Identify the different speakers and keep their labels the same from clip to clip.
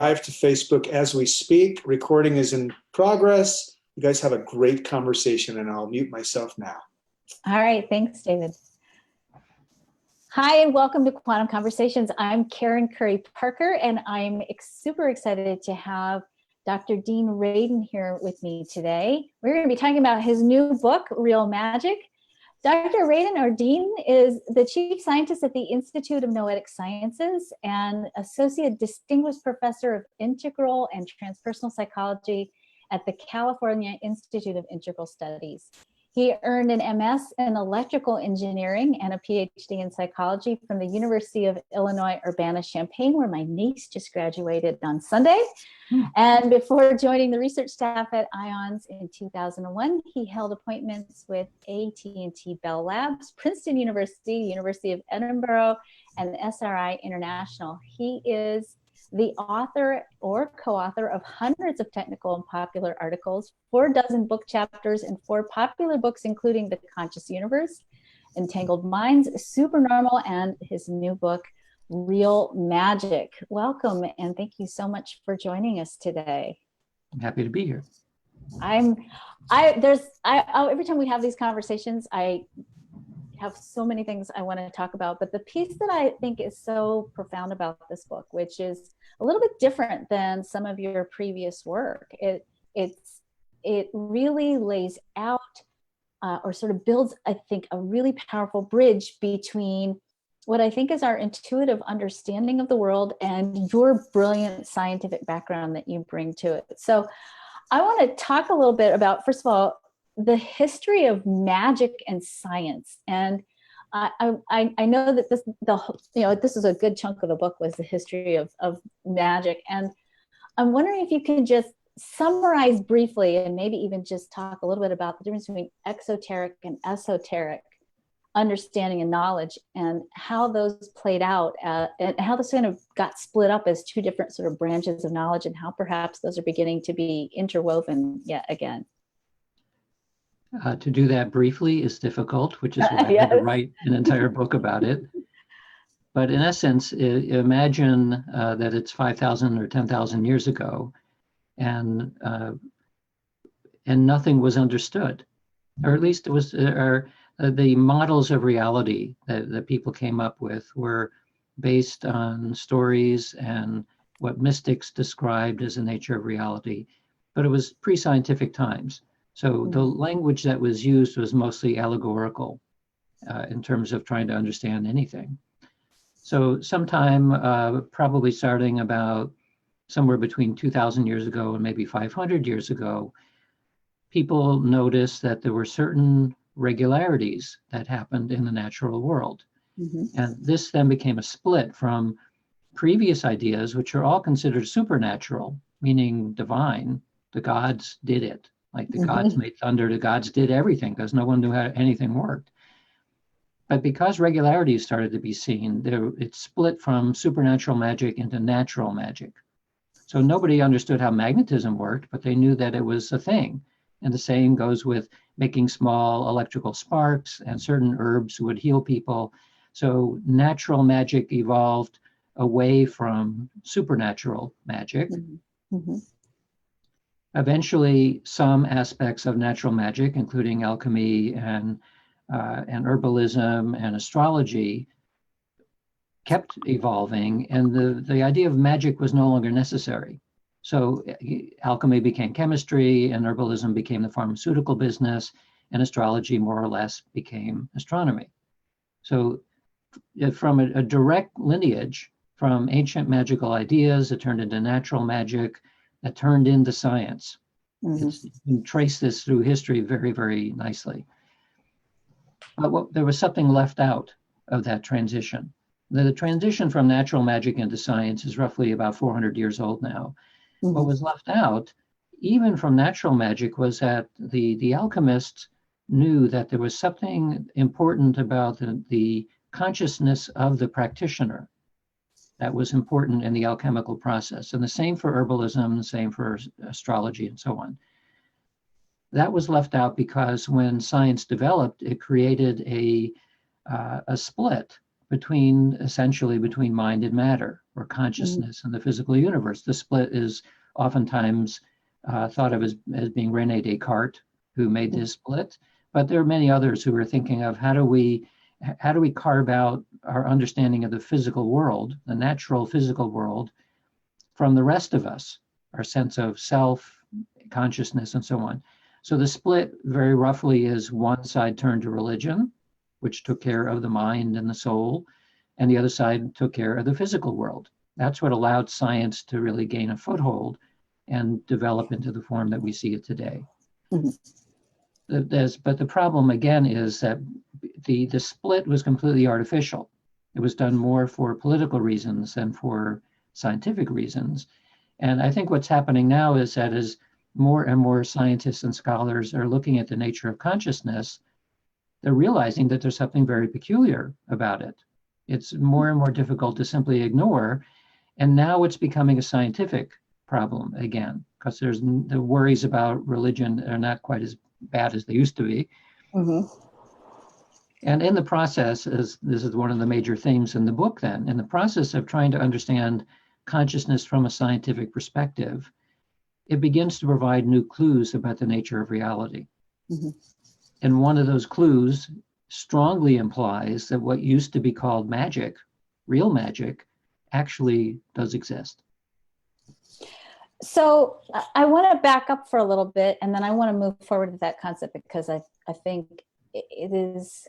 Speaker 1: live to Facebook as we speak. Recording is in progress. You guys have a great conversation, and I'll mute myself now.
Speaker 2: All right. Thanks, David. Hi, and welcome to Quantum Conversations. I'm Karen Curry Parker, and I'm super excited to have Dr. Dean Radin here with me today. We're going to be talking about his new book, Real Magic. Dr. Radin, or Dean, is the chief scientist at the Institute of Noetic Sciences and associate distinguished professor of integral and transpersonal psychology at the California Institute of Integral Studies. He earned an MS in electrical engineering and a PhD in psychology from the University of Illinois Urbana-Champaign, where my niece just graduated on Sunday. And before joining the research staff at IONS in 2001, he held appointments with AT&T Bell Labs, Princeton University, University of Edinburgh, and SRI International. He is the author or co-author of hundreds of technical and popular articles, 4 dozen book chapters, and 4 popular books, including The Conscious Universe, Entangled Minds, Supernormal, and his new book, Real Magic. Welcome, and thank you so much for joining us today.
Speaker 3: I'm happy to be here.
Speaker 2: Every time we have these conversations, I have so many things I want to talk about, but the piece that I think is so profound about this book, which is a little bit different than some of your previous work, it really lays out or sort of builds, I think, a really powerful bridge between what I think is our intuitive understanding of the world and your brilliant scientific background that you bring to it. So I want to talk a little bit about, first of all, the history of magic and science. And I know that this is a good chunk of the book was the history of magic. And I'm wondering if you can just summarize briefly and maybe even just talk a little bit about the difference between exoteric and esoteric understanding and knowledge, and how those played out and how this kind of got split up as 2 different sort of branches of knowledge, and how perhaps those are beginning to be interwoven yet again.
Speaker 3: To do that briefly is difficult, which is why I had to write an entire book about it. But in essence, imagine that it's 5,000 or 10,000 years ago, and nothing was understood, or at least it was. The models of reality that people came up with were based on stories and what mystics described as the nature of reality, but it was pre-scientific times. So the language that was used was mostly allegorical in terms of trying to understand anything. So sometime probably starting about somewhere between 2,000 years ago and maybe 500 years ago, people noticed that there were certain regularities that happened in the natural world. And this then became a split from previous ideas, which are all considered supernatural, meaning divine. The gods did it. Like the gods made thunder, the gods did everything because no one knew how anything worked. But because regularities started to be seen, it split from supernatural magic into natural magic. So nobody understood how magnetism worked, but they knew that it was a thing. And the same goes with making small electrical sparks, and certain herbs would heal people. So natural magic evolved away from supernatural magic. Eventually, some aspects of natural magic, including alchemy and herbalism and astrology, kept evolving, and the idea of magic was no longer necessary. So alchemy became chemistry, and herbalism became the pharmaceutical business, and astrology more or less became astronomy. So from a direct lineage from ancient magical ideas, it turned into natural magic, that turned into science. You can trace this through history very, very nicely. But there was something left out of that transition. The transition from natural magic into science is roughly about 400 years old now. What was left out, even from natural magic, was that the alchemists knew that there was something important about the consciousness of the practitioner that was important in the alchemical process. And the same for herbalism, the same for astrology, and so on. That was left out because when science developed, it created a split essentially between mind and matter, or consciousness in the physical universe. The split is oftentimes thought of as being Rene Descartes, who made this split, but there are many others who are thinking of how do we carve out our understanding of the physical world, the natural physical world, from the rest of us, our sense of self, consciousness, and so on. So the split very roughly is one side turned to religion, which took care of the mind and the soul, and the other side took care of the physical world. That's what allowed science to really gain a foothold and develop into the form that we see it today. But the problem again is that the split was completely artificial. It was done more for political reasons than for scientific reasons. And I think what's happening now is that as more and more scientists and scholars are looking at the nature of consciousness, they're realizing that there's something very peculiar about it. It's more and more difficult to simply ignore. And now it's becoming a scientific problem again, because there's the worries about religion are not quite as bad as they used to be. And in the process, as this is one of the major themes in the book then, in the process of trying to understand consciousness from a scientific perspective, it begins to provide new clues about the nature of reality. And one of those clues strongly implies that what used to be called magic, real magic, actually does exist.
Speaker 2: So I want to back up for a little bit, and then I want to move forward with that concept, because I think it is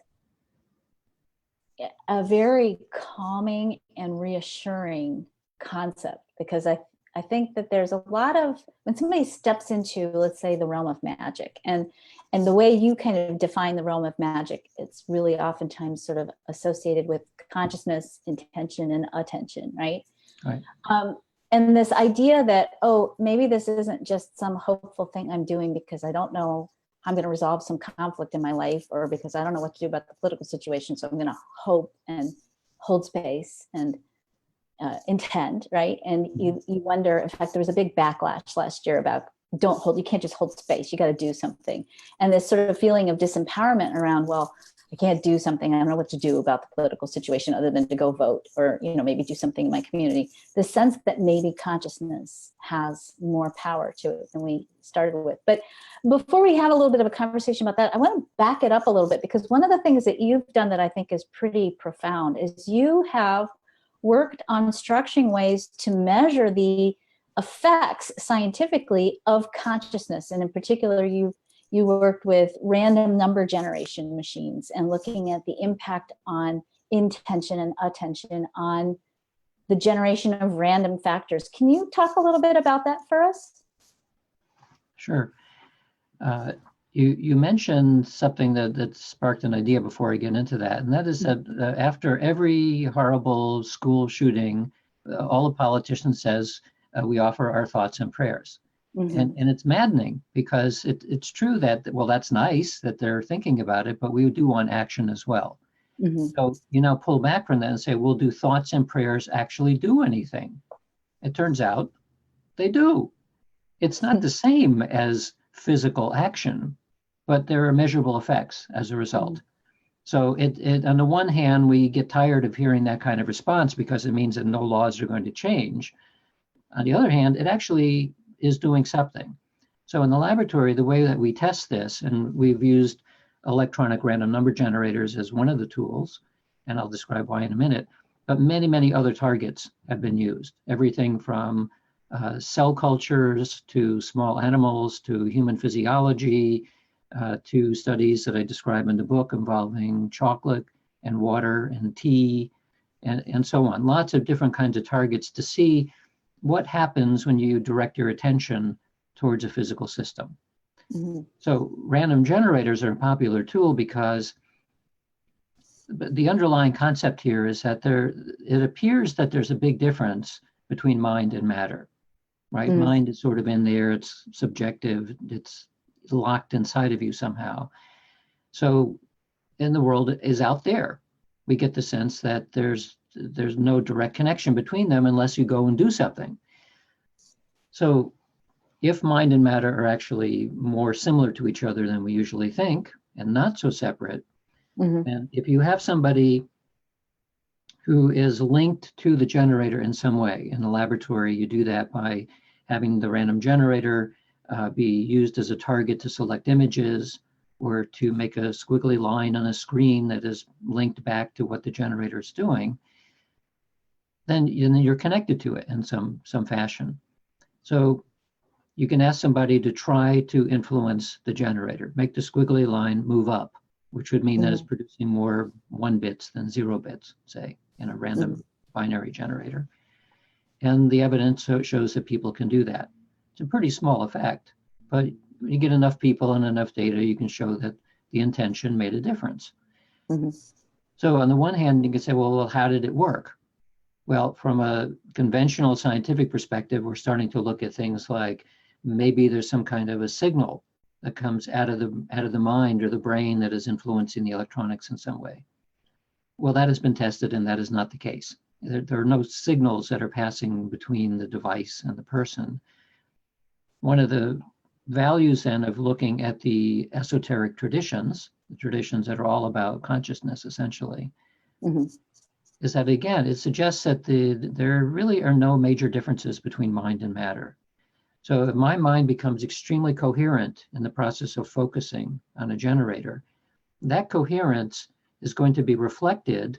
Speaker 2: a very calming and reassuring concept, because I think that there's a lot of, when somebody steps into, let's say, the realm of magic, and the way you kind of define the realm of magic, it's really oftentimes sort of associated with consciousness, intention, and attention, right?
Speaker 3: Right.
Speaker 2: And this idea that, oh, maybe this isn't just some hopeful thing I'm doing because I don't know how I'm going to resolve some conflict in my life, or because I don't know what to do about the political situation, so I'm going to hope and hold space and intend, right? And you wonder, in fact, there was a big backlash last year about you can't just hold space, you got to do something. And this sort of feeling of disempowerment around, well, I can't do something, I don't know what to do about the political situation other than to go vote, or maybe do something in my community. The sense that maybe consciousness has more power to it than we started with. But before we have a little bit of a conversation about that, I want to back it up a little bit, because one of the things that you've done that I think is pretty profound is you have worked on structuring ways to measure the effects scientifically of consciousness. And in particular, you worked with random number generation machines and looking at the impact on intention and attention on the generation of random factors. Can you talk a little bit about that for us?
Speaker 3: Sure. You mentioned something that sparked an idea before I get into that, and that is that after every horrible school shooting, all a politician says, we offer our thoughts and prayers. And it's maddening, because it's true that, well, that's nice that they're thinking about it, but we do want action as well. So, pull back from that and say, well, do thoughts and prayers actually do anything? It turns out they do. It's not the same as physical action, but there are measurable effects as a result. So it on the one hand, we get tired of hearing that kind of response because it means that no laws are going to change. On the other hand, it actually is doing something. So in the laboratory, the way that we test this, and we've used electronic random number generators as one of the tools, and I'll describe why in a minute, but many, many other targets have been used. Everything from cell cultures to small animals to human physiology to studies that I describe in the book involving chocolate and water and tea and so on. Lots of different kinds of targets to see what happens when you direct your attention towards a physical system. So random generators are a popular tool because the underlying concept here is that it appears that there's a big difference between mind and matter, right? Mind is sort of in there, it's subjective, it's locked inside of you somehow. So in the world is out there. We get the sense that there's no direct connection between them unless you go and do something. So if mind and matter are actually more similar to each other than we usually think, and not so separate, and if you have somebody who is linked to the generator in some way. In the laboratory, you do that by having the random generator be used as a target to select images, or to make a squiggly line on a screen that is linked back to what the generator is doing. Then you're connected to it in some fashion. So you can ask somebody to try to influence the generator, make the squiggly line move up, which would mean that it's producing more 1 bits than 0 bits, say, in a random binary generator. And the evidence shows that people can do that. It's a pretty small effect, but when you get enough people and enough data, you can show that the intention made a difference. So on the one hand, you can say, well, how did it work? Well, from a conventional scientific perspective, we're starting to look at things like maybe there's some kind of a signal that comes out of the mind or the brain that is influencing the electronics in some way. Well, that has been tested, and that is not the case. There are no signals that are passing between the device and the person. One of the values then of looking at the esoteric traditions, the traditions that are all about consciousness essentially, is that again, it suggests that there really are no major differences between mind and matter. So if my mind becomes extremely coherent in the process of focusing on a generator, that coherence is going to be reflected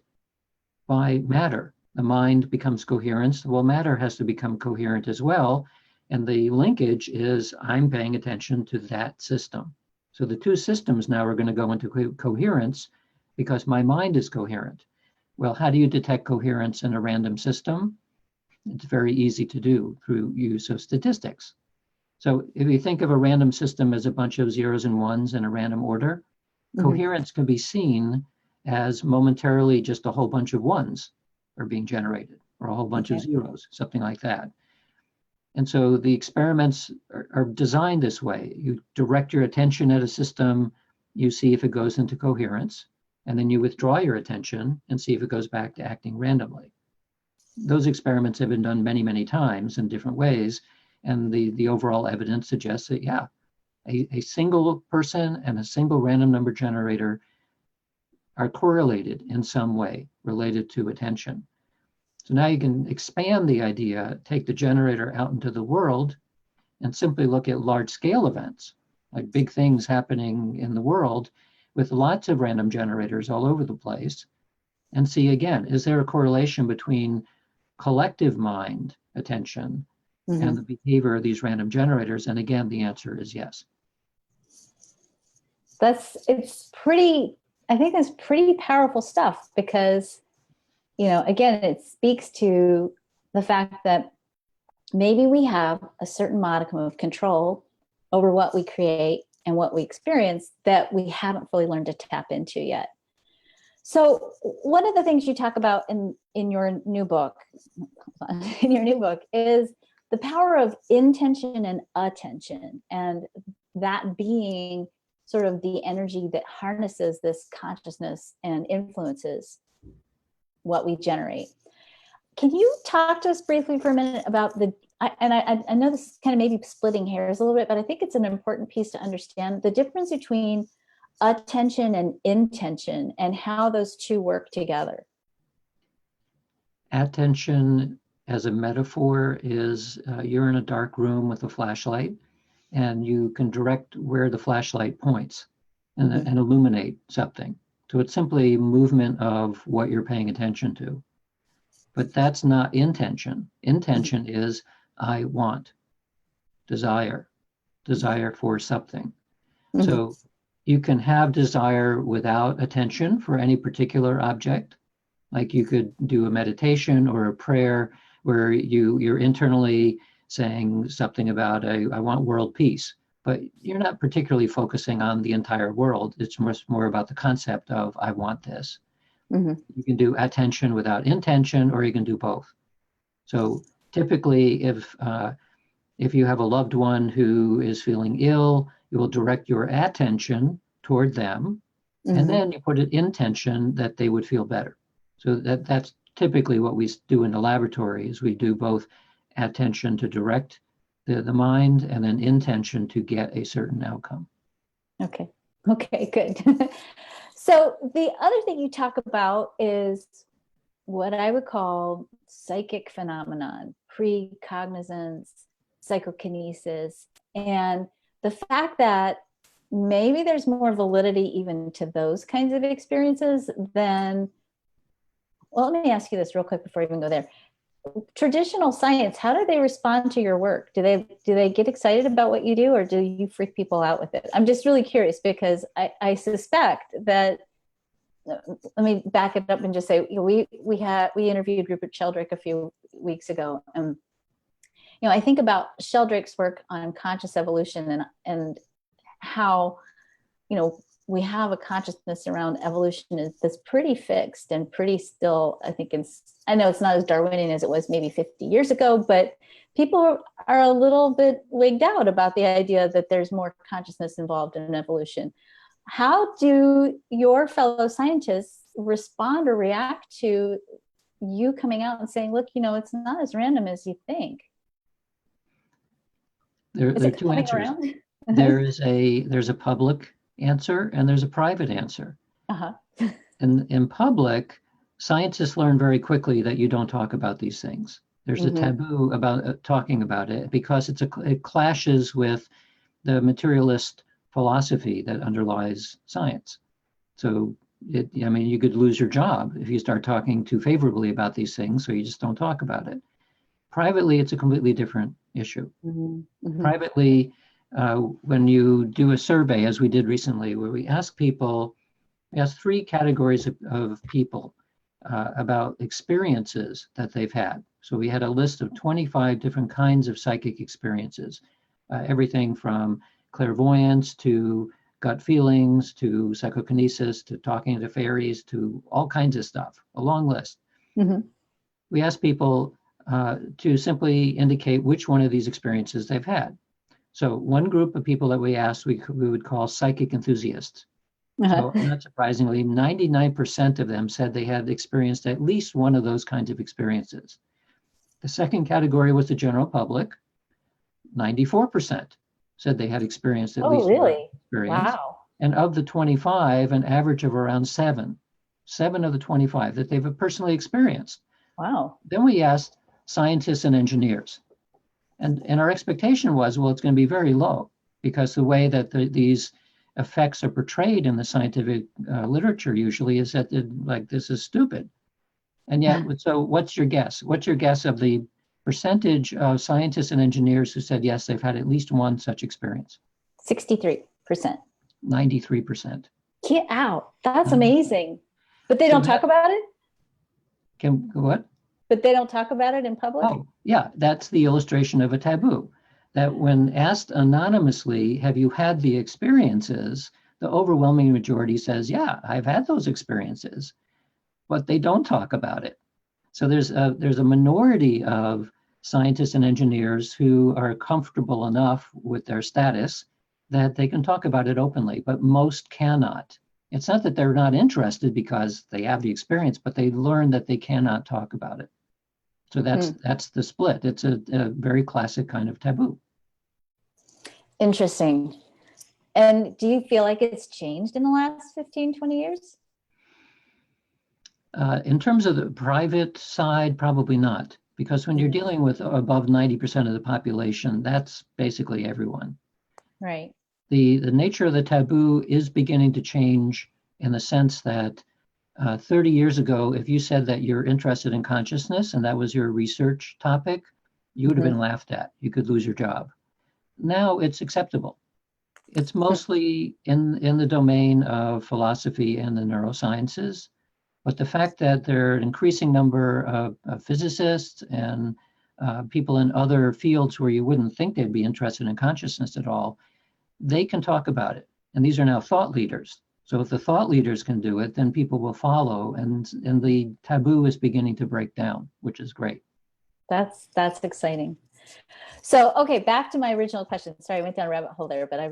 Speaker 3: by matter. The mind becomes coherent, well, matter has to become coherent as well. And the linkage is I'm paying attention to that system. So the two systems now are going to go into coherence because my mind is coherent. Well, how do you detect coherence in a random system? It's very easy to do through use of statistics. So if you think of a random system as a bunch of zeros and ones in a random order, coherence can be seen as momentarily just a whole bunch of ones are being generated, or a whole bunch of zeros, something like that. And so the experiments are designed this way. You direct your attention at a system, you see if it goes into coherence, and then you withdraw your attention and see if it goes back to acting randomly. Those experiments have been done many, many times in different ways. And the overall evidence suggests that, yeah, a single person and a single random number generator are correlated in some way related to attention. So now you can expand the idea, take the generator out into the world and simply look at large scale events, like big things happening in the world with lots of random generators all over the place, and see again, is there a correlation between collective mind attention and the behavior of these random generators? And again, the answer is yes.
Speaker 2: I think that's pretty powerful stuff because, again, it speaks to the fact that maybe we have a certain modicum of control over what we create and what we experience that we haven't fully learned to tap into yet. So one of the things you talk about in your new book, is the power of intention and attention, and that being sort of the energy that harnesses this consciousness and influences what we generate. Can you talk to us briefly for a minute about I know this is kind of maybe splitting hairs a little bit, but I think it's an important piece to understand the difference between attention and intention and how those two work together.
Speaker 3: Attention as a metaphor is you're in a dark room with a flashlight and you can direct where the flashlight points and illuminate something. So it's simply movement of what you're paying attention to. But that's not intention. Intention is I want, desire for something. So you can have desire without attention for any particular object. Like you could do a meditation or a prayer where you're internally saying something about I want world peace, but you're not particularly focusing on the entire world. It's more about the concept of I want this. You can do attention without intention, or you can do both. So typically, if you have a loved one who is feeling ill, you will direct your attention toward them, and then you put an intention that they would feel better. So that's typically what we do in the laboratory is we do both attention to direct the mind and then intention to get a certain outcome.
Speaker 2: Okay, good. So the other thing you talk about is what I would call psychic phenomenon, precognizance, psychokinesis, and the fact that maybe there's more validity even to those kinds of experiences than, well, let me ask you this real quick before I even go there. Traditional science, how do they respond to your work? Do they get excited about what you do, or do you freak people out with it? I'm just really curious, because I suspect that, let me back it up and just say, we interviewed Rupert Sheldrake a few weeks ago, and I think about Sheldrake's work on conscious evolution and how we have a consciousness around evolution that's pretty fixed and pretty still. I know it's not as Darwinian as it was maybe 50 years ago, but people are a little bit wigged out about the idea that there's more consciousness involved in evolution. How do your fellow scientists respond or react to you coming out and saying, look, it's not as random as you think?
Speaker 3: There are two answers. There's a public answer and there's a private answer.
Speaker 2: Uh-huh.
Speaker 3: In public, scientists learn very quickly that you don't talk about these things. There's a taboo about talking about it because it clashes with the materialist philosophy that underlies science. So you could lose your job if you start talking too favorably about these things, so you just don't talk about it. Privately, it's a completely different issue. Privately, when you do a survey, as we did recently, where we ask three categories of people about experiences that they've had. So we had a list of 25 different kinds of psychic experiences, everything from clairvoyance to gut feelings to psychokinesis to talking to fairies to all kinds of stuff, a long list. We asked people to simply indicate which one of these experiences they've had. So one group of people that we asked, we would call psychic enthusiasts. So not surprisingly, 99% of them said they had experienced at least one of those kinds of experiences. The second category was the general public. 94% said they had experienced at least one experience.
Speaker 2: Wow.
Speaker 3: And of the 25, an average of around seven of the 25 that they've personally experienced.
Speaker 2: Wow.
Speaker 3: Then we asked scientists and engineers. And our expectation was, well, it's going to be very low because the way that these effects are portrayed in the scientific literature usually is that this is stupid. And yet, so what's your guess? What's your guess of the percentage of scientists and engineers who said, yes, they've had at least one such experience?
Speaker 2: 63%.
Speaker 3: 93%.
Speaker 2: Get out. That's amazing. But they don't talk about it?
Speaker 3: What?
Speaker 2: But they don't talk about it in public?
Speaker 3: Oh, yeah, that's the illustration of a taboo. That when asked anonymously, have you had the experiences, the overwhelming majority says, yeah, I've had those experiences, but they don't talk about it. So there's a minority of scientists and engineers who are comfortable enough with their status that they can talk about it openly, but most cannot. It's not that they're not interested because they have the experience, but they learn that they cannot talk about it. So that's the split. It's a very classic kind of taboo.
Speaker 2: Interesting. And do you feel like it's changed in the last 15, 20 years?
Speaker 3: In terms of the private side, probably not. Because when you're dealing with above 90% of the population, that's basically everyone.
Speaker 2: Right.
Speaker 3: The nature of the taboo is beginning to change in the sense that 30 years ago, if you said that you're interested in consciousness and that was your research topic, you would have been laughed at. You could lose your job. Now it's acceptable. It's mostly in the domain of philosophy and the neurosciences. But the fact that there are an increasing number of physicists and people in other fields where you wouldn't think they'd be interested in consciousness at all, they can talk about it. And these are now thought leaders. So if the thought leaders can do it, then people will follow. And the taboo is beginning to break down, which is great.
Speaker 2: That's exciting. So, okay, back to my original question. Sorry, I went down a rabbit hole there, but I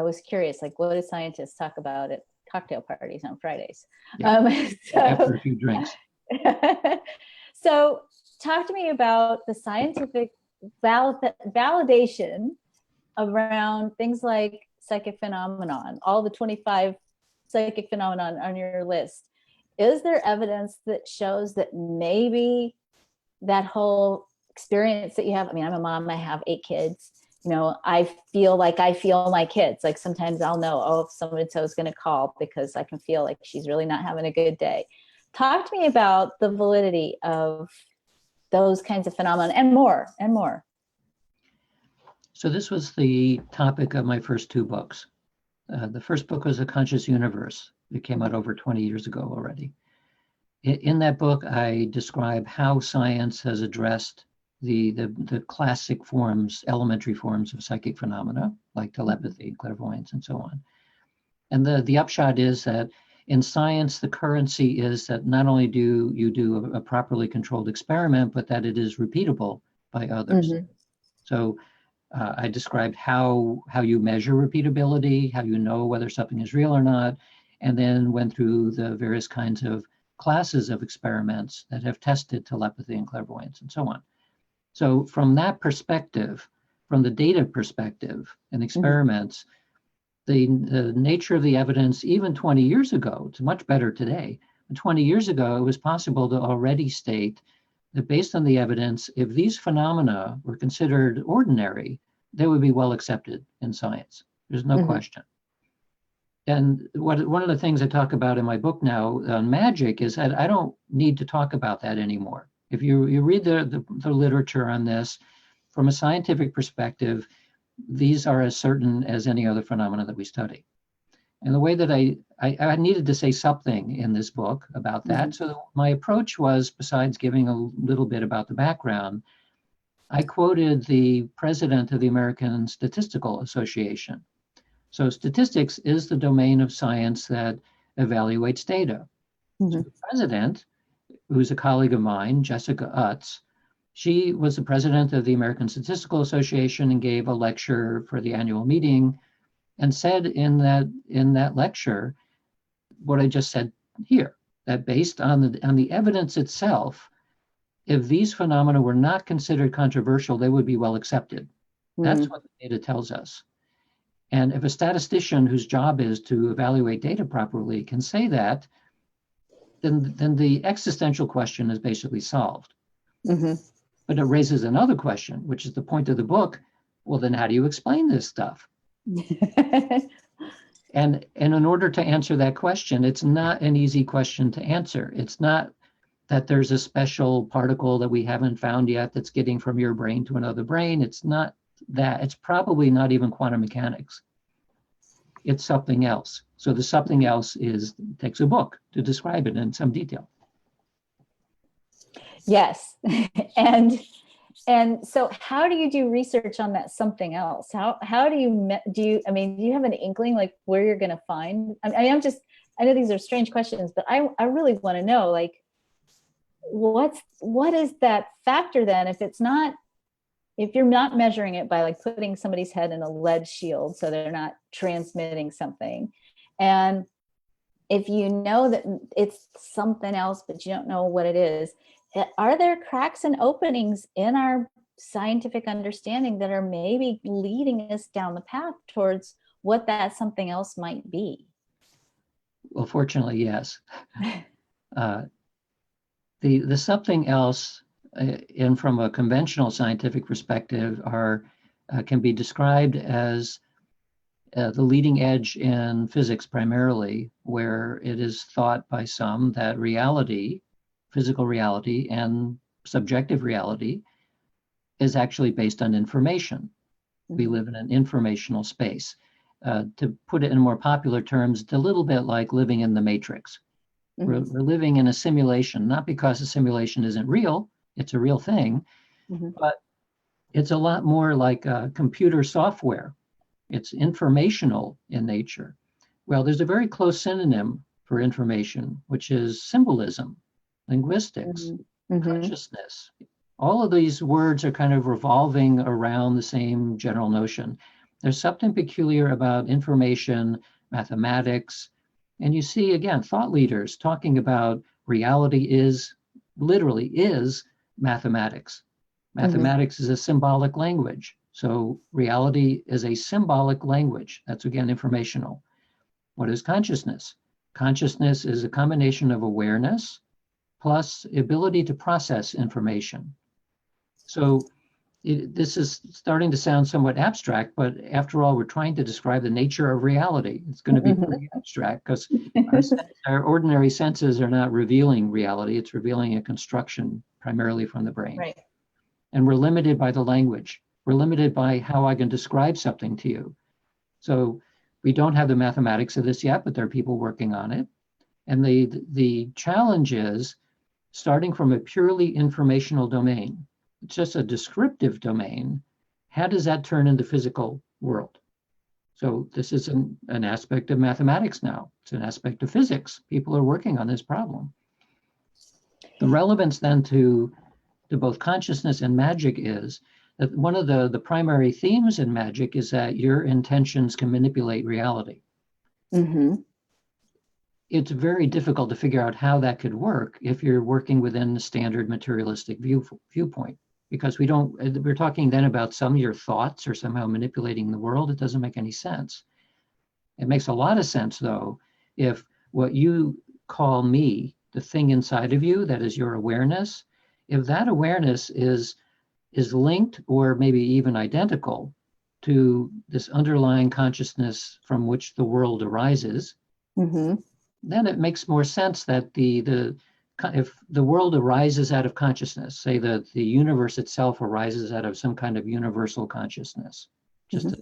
Speaker 2: was curious, like, what do scientists talk about at cocktail parties on Fridays?
Speaker 3: Yeah. After a few drinks.
Speaker 2: So talk to me about the scientific validation around things like psychic phenomenon, all the 25 psychic phenomenon on your list. is there evidence that shows that maybe that whole experience that you have, I mean, I'm a mom, I have 8 kids, I feel like I feel my kids. Like sometimes I'll know, oh, if someone so is going to call because I can feel like she's really not having a good day. Talk to me about the validity of those kinds of phenomena and more and more.
Speaker 3: So this was the topic of my first 2 books. The first book was A Conscious Universe. It came out over 20 years ago already. In that book, I describe how science has addressed the classic forms, elementary forms of psychic phenomena, like telepathy, clairvoyance, and so on. And the upshot is that in science, the currency is that not only do you do a properly controlled experiment, but that it is repeatable by others.
Speaker 2: Mm-hmm.
Speaker 3: So I described how you measure repeatability, how you know whether something is real or not, and then went through the various kinds of classes of experiments that have tested telepathy and clairvoyance and so on. So from that perspective, from the data perspective and experiments, the nature of the evidence, even 20 years ago, it's much better today. But 20 years ago, it was possible to already state that based on the evidence, if these phenomena were considered ordinary, they would be well accepted in science. There's no question. And one of the things I talk about in my book now on magic is that I don't need to talk about that anymore. If you read the literature on this, from a scientific perspective, these are as certain as any other phenomena that we study. And the way that I needed to say something in this book about that. So my approach was, besides giving a little bit about the background, I quoted the president of the American Statistical Association. So statistics is the domain of science that evaluates data. So the president, who's a colleague of mine, Jessica Utz, she was the president of the American Statistical Association and gave a lecture for the annual meeting and said in that lecture what I just said here, that based on the evidence itself, if these phenomena were not considered controversial, they would be well accepted. That's what the data tells us. And if a statistician whose job is to evaluate data properly can say that, then the existential question is basically solved. But it raises another question, which is the point of the book. Well, then how do you explain this stuff? And in order to answer that question, it's not an easy question to answer. It's not that there's a special particle that we haven't found yet that's getting from your brain to another brain. It's not that. It's probably not even quantum mechanics. It's something else. So the something else takes a book to describe it in some detail.
Speaker 2: Yes. And so how do you do research on that something else? How do you have an inkling like where you're going to find? I know these are strange questions, but I really want to know, like, what is that factor then if you're not measuring it by like putting somebody's head in a lead shield so they're not transmitting something, and if you know that it's something else but you don't know what it is, are there cracks and openings in our scientific understanding that are maybe leading us down the path towards what that something else might be?
Speaker 3: Well, fortunately, yes. The something else, and from a conventional scientific perspective, can be described as the leading edge in physics primarily, where it is thought by some that reality, physical reality and subjective reality, is actually based on information. We live in an informational space. To put it in more popular terms, it's a little bit like living in the Matrix. We're living in a simulation, not because the simulation isn't real, it's a real thing, but it's a lot more like computer software. It's informational in nature. Well, there's a very close synonym for information, which is symbolism, linguistics, consciousness. All of these words are kind of revolving around the same general notion. There's something peculiar about information, mathematics, and you see, again, thought leaders talking about reality literally is mathematics. Mathematics is a symbolic language. So reality is a symbolic language. That's, again, informational. What is consciousness? Consciousness is a combination of awareness plus ability to process information. So this is starting to sound somewhat abstract, but after all, we're trying to describe the nature of reality. It's going to be pretty abstract because our ordinary senses are not revealing reality. It's revealing a construction primarily from the brain.
Speaker 2: Right.
Speaker 3: And we're limited by the language. We're limited by how I can describe something to you. So we don't have the mathematics of this yet, but there are people working on it. And the challenge is starting from a purely informational domain. It's just a descriptive domain. How does that turn into physical world? So this is an aspect of mathematics now. It's an aspect of physics. People are working on this problem. The relevance then to both consciousness and magic is that one of the primary themes in magic is that your intentions can manipulate reality.
Speaker 2: Mm-hmm.
Speaker 3: It's very difficult to figure out how that could work if you're working within the standard materialistic viewpoint, because we're talking then about some of your thoughts or somehow manipulating the world. It doesn't make any sense. It makes a lot of sense, though, if what you call me, the thing inside of you, that is your awareness, if that awareness is linked or maybe even identical to this underlying consciousness from which the world arises,
Speaker 2: Mm-hmm.
Speaker 3: then it makes more sense that if the world arises out of consciousness, say that the universe itself arises out of some kind of universal consciousness, just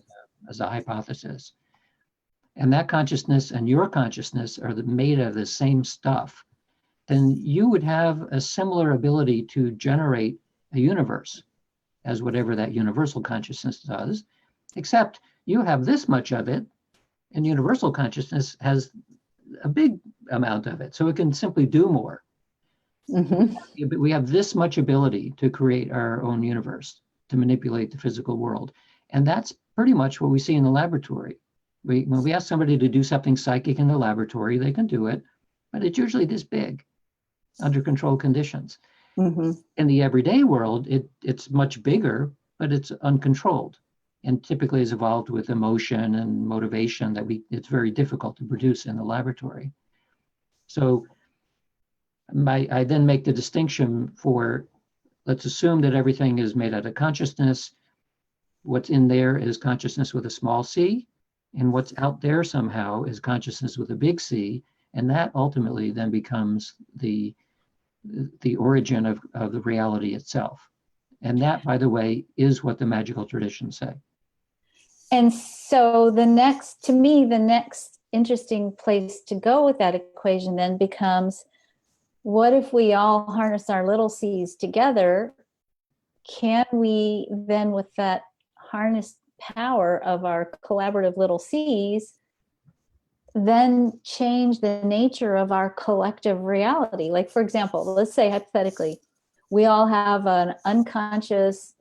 Speaker 3: as a hypothesis, and that consciousness and your consciousness are made of the same stuff, then you would have a similar ability to generate a universe as whatever that universal consciousness does, except you have this much of it, and universal consciousness has a big amount of it, so it can simply do more.
Speaker 2: Mm-hmm.
Speaker 3: We have this much ability to create our own universe, to manipulate the physical world. And that's pretty much what we see in the laboratory. When we ask somebody to do something psychic in the laboratory, they can do it, but it's usually this big, under controlled conditions.
Speaker 2: Mm-hmm.
Speaker 3: In the everyday world, it's much bigger, but it's uncontrolled, and typically is evolved with emotion and motivation it's very difficult to produce in the laboratory. So I then make the distinction for, let's assume that everything is made out of consciousness. What's in there is consciousness with a small c, and what's out there somehow is consciousness with a big C, and that ultimately then becomes the origin of the reality itself. And that, by the way, is what the magical traditions say.
Speaker 2: And so the next interesting place to go with that equation then becomes, what if we all harness our little C's together? Can we then, with that harnessed power of our collaborative little C's, then change the nature of our collective reality? Like, for example, let's say hypothetically, we all have an unconscious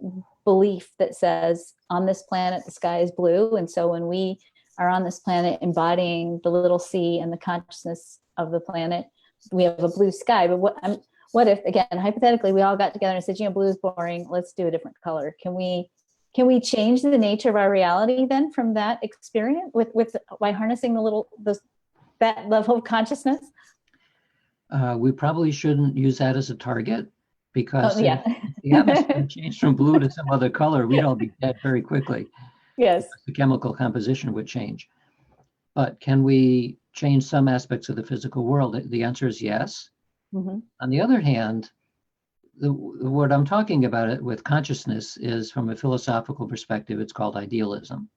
Speaker 2: belief that says on this planet, the sky is blue. And so when we are on this planet embodying the little C and the consciousness of the planet, we have a blue sky. But what if, again, hypothetically, we all got together and said, blue is boring. Let's do a different color. Can we change the nature of our reality then from that experience by harnessing that level of consciousness?
Speaker 3: We probably shouldn't use that as a target, because
Speaker 2: yeah.
Speaker 3: if the atmosphere changed from blue to some other color, we'd all be dead very quickly.
Speaker 2: Yes.
Speaker 3: The chemical composition would change. But can we change some aspects of the physical world? The answer is yes. Mm-hmm. On the other hand, what I'm talking about it with consciousness is, from a philosophical perspective, it's called idealism,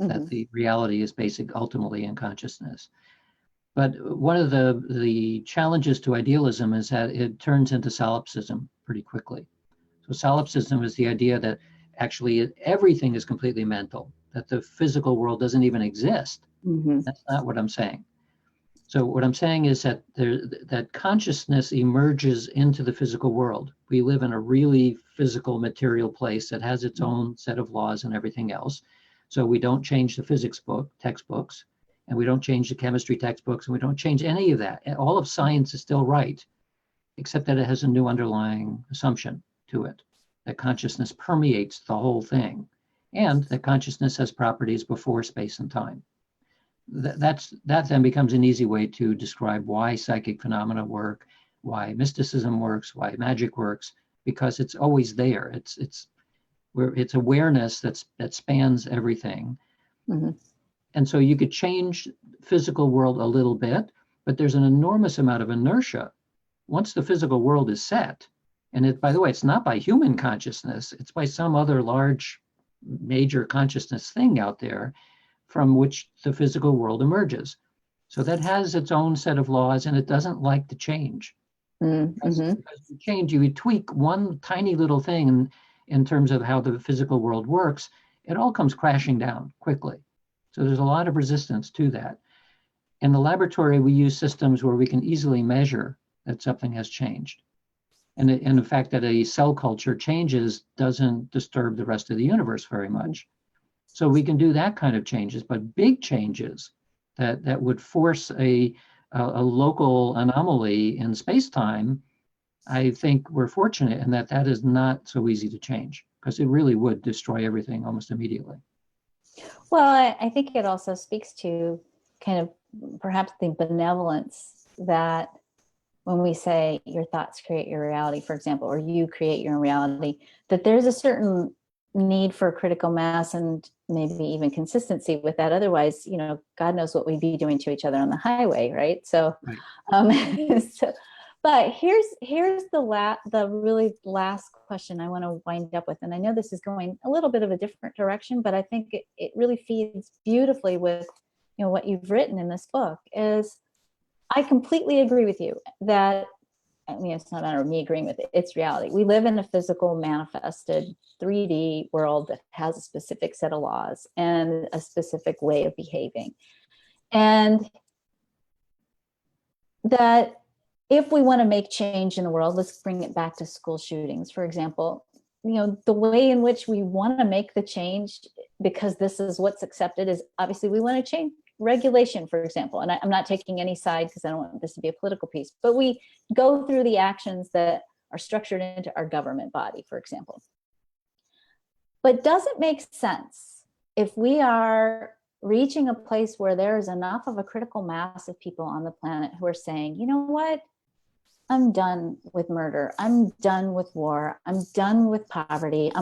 Speaker 3: mm-hmm. that the reality is ultimately in consciousness. But one of the challenges to idealism is that it turns into solipsism pretty quickly. So solipsism is the idea that actually everything is completely mental, that the physical world doesn't even exist. Mm-hmm. That's not what I'm saying. So what I'm saying is that that consciousness emerges into the physical world. We live in a really physical, material place that has its own set of laws and everything else. So we don't change the physics textbooks, and we don't change the chemistry textbooks, and we don't change any of that. All of science is still right, except that it has a new underlying assumption to it, that consciousness permeates the whole thing, and that consciousness has properties before space and time. that then becomes an easy way to describe why psychic phenomena work, why mysticism works, why magic works, because it's always there. It's awareness that spans everything.
Speaker 2: Mm-hmm.
Speaker 3: And so you could change physical world a little bit, but there's an enormous amount of inertia. Once the physical world is set, and by the way, it's not by human consciousness, it's by some other large, major consciousness thing out there from which the physical world emerges. So that has its own set of laws, and it doesn't like to change.
Speaker 2: Mm-hmm.
Speaker 3: As you change, you tweak one tiny little thing in terms of how the physical world works, it all comes crashing down quickly. So there's a lot of resistance to that. In the laboratory, we use systems where we can easily measure that something has changed. And the fact that a cell culture changes doesn't disturb the rest of the universe very much. So we can do that kind of changes, but big changes that would force a local anomaly in space-time, I think we're fortunate in that is not so easy to change, because it really would destroy everything almost immediately.
Speaker 2: Well, I think it also speaks to kind of perhaps the benevolence that when we say your thoughts create your reality, for example, or you create your reality, that there's a certain need for critical mass and maybe even consistency with that. Otherwise, God knows what we'd be doing to each other on the highway, right? So,
Speaker 3: right.
Speaker 2: But here's the really last question I want to wind up with, and I know this is going a little bit of a different direction, but I think it really feeds beautifully with what you've written in this book. Is I completely agree with you that, it's not a matter of me agreeing with it, it's reality. We live in a physical, manifested 3D world that has a specific set of laws and a specific way of behaving. And that if we want to make change in the world, let's bring it back to school shootings, for example, the way in which we want to make the change, because this is what's accepted, is obviously we want to change regulation, for example. And I'm not taking any side because I don't want this to be a political piece, but we go through the actions that are structured into our government body, for example. But does it make sense if we are reaching a place where there is enough of a critical mass of people on the planet who are saying, you know what? I'm done with murder. I'm done with war. I'm done with poverty.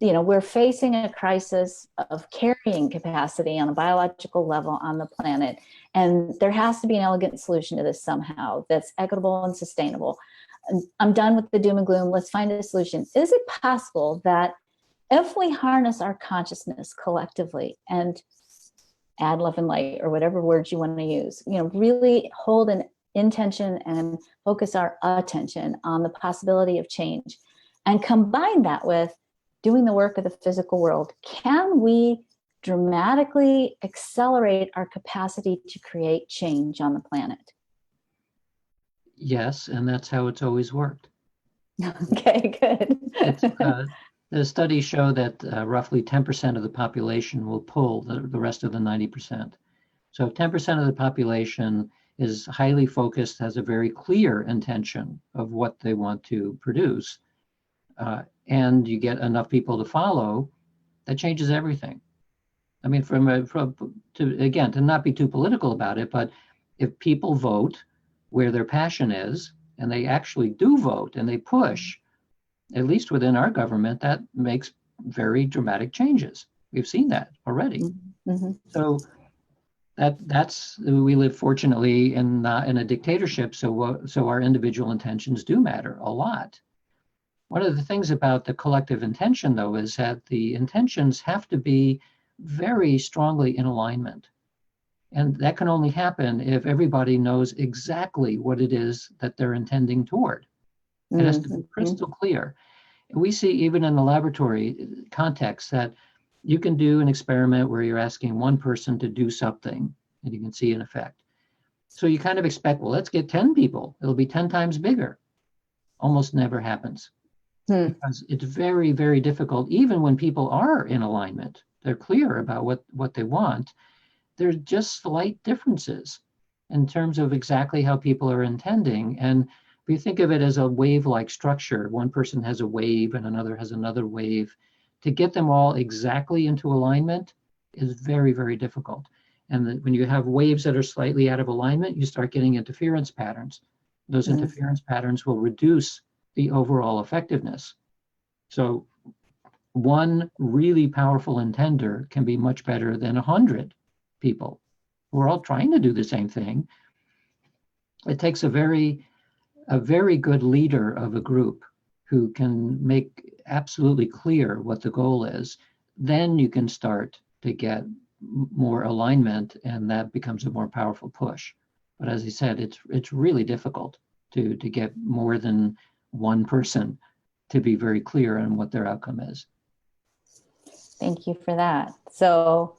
Speaker 2: We're facing a crisis of carrying capacity on a biological level on the planet. And there has to be an elegant solution to this somehow that's equitable and sustainable. I'm done with the doom and gloom. Let's find a solution. Is it possible that if we harness our consciousness collectively and add love and light, or whatever words you want to use, really hold an intention and focus our attention on the possibility of change and combine that with doing the work of the physical world, can we dramatically accelerate our capacity to create change on the planet?
Speaker 3: Yes, and that's how it's always worked.
Speaker 2: Okay, good.
Speaker 3: The studies show that roughly 10% of the population will pull the rest of the 90%. So if 10% of the population is highly focused, has a very clear intention of what they want to produce, and you get enough people to follow, that changes everything. I mean, to not be too political about it, but if people vote where their passion is, and they actually do vote and they push, at least within our government, that makes very dramatic changes. We've seen that already.
Speaker 2: Mm-hmm.
Speaker 3: So we live fortunately in a dictatorship, so our individual intentions do matter a lot. One of the things about the collective intention, though, is that the intentions have to be very strongly in alignment. And that can only happen if everybody knows exactly what it is that they're intending toward. It has to be crystal clear. We see even in the laboratory context that you can do an experiment where you're asking one person to do something and you can see an effect. So you kind of expect, well, let's get 10 people. It'll be 10 times bigger. Almost never happens. Because it's very, very difficult, even when people are in alignment, they're clear about what they want. There's just slight differences in terms of exactly how people are intending. And if you think of it as a wave-like structure, one person has a wave and another has another wave, to get them all exactly into alignment is very, very difficult. And when you have waves that are slightly out of alignment, you start getting interference patterns. Those interference patterns will reduce the overall effectiveness. So one really powerful intender can be much better than 100 people. We're all trying to do the same thing. It takes a very good leader of a group who can make absolutely clear what the goal is. Then you can start to get more alignment, and that becomes a more powerful push. But as I said, it's really difficult to get more than one person to be very clear on what their outcome is.
Speaker 2: Thank you for that. So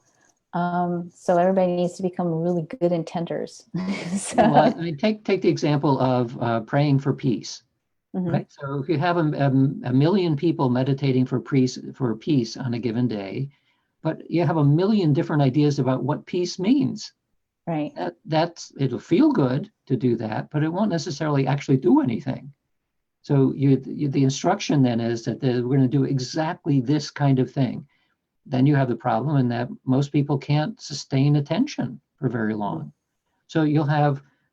Speaker 2: everybody needs to become really good intenders.
Speaker 3: Well, I take the example of praying for peace. Right. So if you have a million people meditating for peace on a given day, but you have a million different ideas about what peace means.
Speaker 2: Right.
Speaker 3: It'll feel good to do that, but it won't necessarily actually do anything. So the instruction then is that we're going to do exactly this kind of thing. Then you have the problem in that most people can't sustain attention for very long. So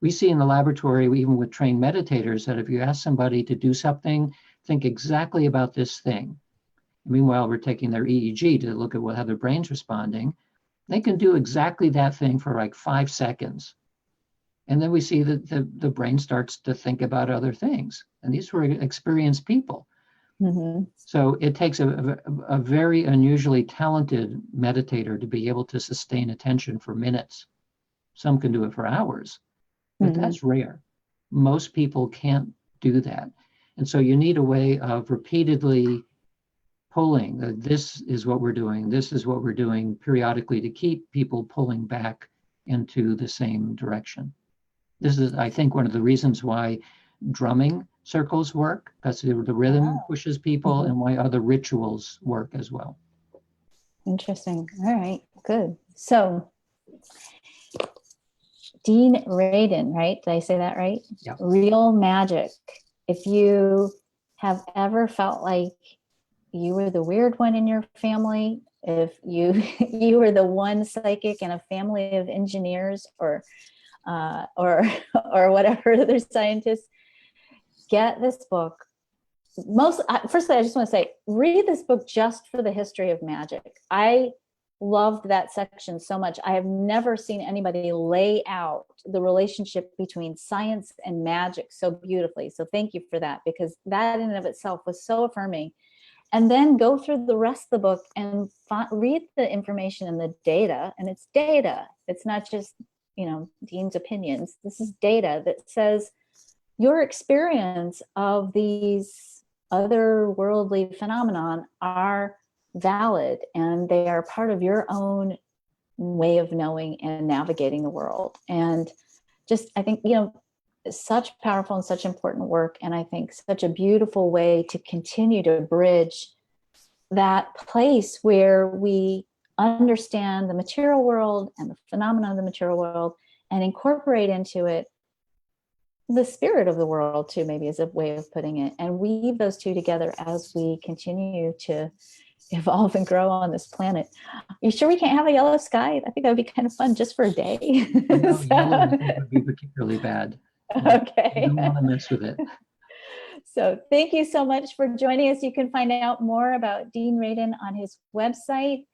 Speaker 3: we see in the laboratory, even with trained meditators, that if you ask somebody to do something, think exactly about this thing. Meanwhile, we're taking their EEG to look at how their brain's responding. They can do exactly that thing for like 5 seconds. And then we see that the brain starts to think about other things. And these were experienced people. So it takes a very unusually talented meditator to be able to sustain attention for minutes. Some can do it for hours, but that's rare. Most people can't do that. And so you need a way of repeatedly pulling that this is what we're doing, this is what we're doing periodically to keep people pulling back into the same direction. This is, I think, one of the reasons why drumming circles work, because the rhythm pushes people, and why other rituals work as well.
Speaker 2: Interesting. All right, good. So Dean Radin, right? Did I say that right?
Speaker 3: Yeah.
Speaker 2: Real magic. If you have ever felt like you were the weird one in your family, if you were the one psychic in a family of engineers or whatever other scientists, get this book. Firstly, I just want to say, read this book just for the history of magic. I loved that section so much. I have never seen anybody lay out the relationship between science and magic so beautifully. So thank you for that, because that in and of itself was so affirming. And then go through the rest of the book and read the information and the data. And it's data. It's not just, Dean's opinions. This is data that says your experience of these otherworldly phenomenon are valid, and they are part of your own way of knowing and navigating the world. And just, I think, such powerful and such important work. And I think such a beautiful way to continue to bridge that place where we understand the material world and the phenomena of the material world and incorporate into it the spirit of the world too, maybe is a way of putting it, and weave those two together as we continue to evolve and grow on this planet. You sure we can't have a yellow sky? I think that would be kind of fun just for a day.
Speaker 3: No, yellow would be particularly bad.
Speaker 2: Okay.
Speaker 3: You don't want to mess with it.
Speaker 2: So thank you so much for joining us. You can find out more about Dean Radin on his website,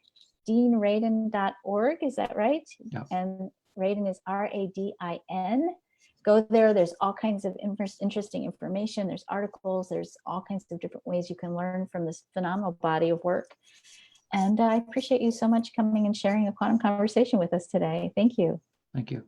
Speaker 2: deanradin.org. Is that right?
Speaker 3: Yeah.
Speaker 2: And Radin is Radin. Go there. There's all kinds of interesting information. There's articles. There's all kinds of different ways you can learn from this phenomenal body of work. And I appreciate you so much coming and sharing a quantum conversation with us today. Thank you.
Speaker 3: Thank you.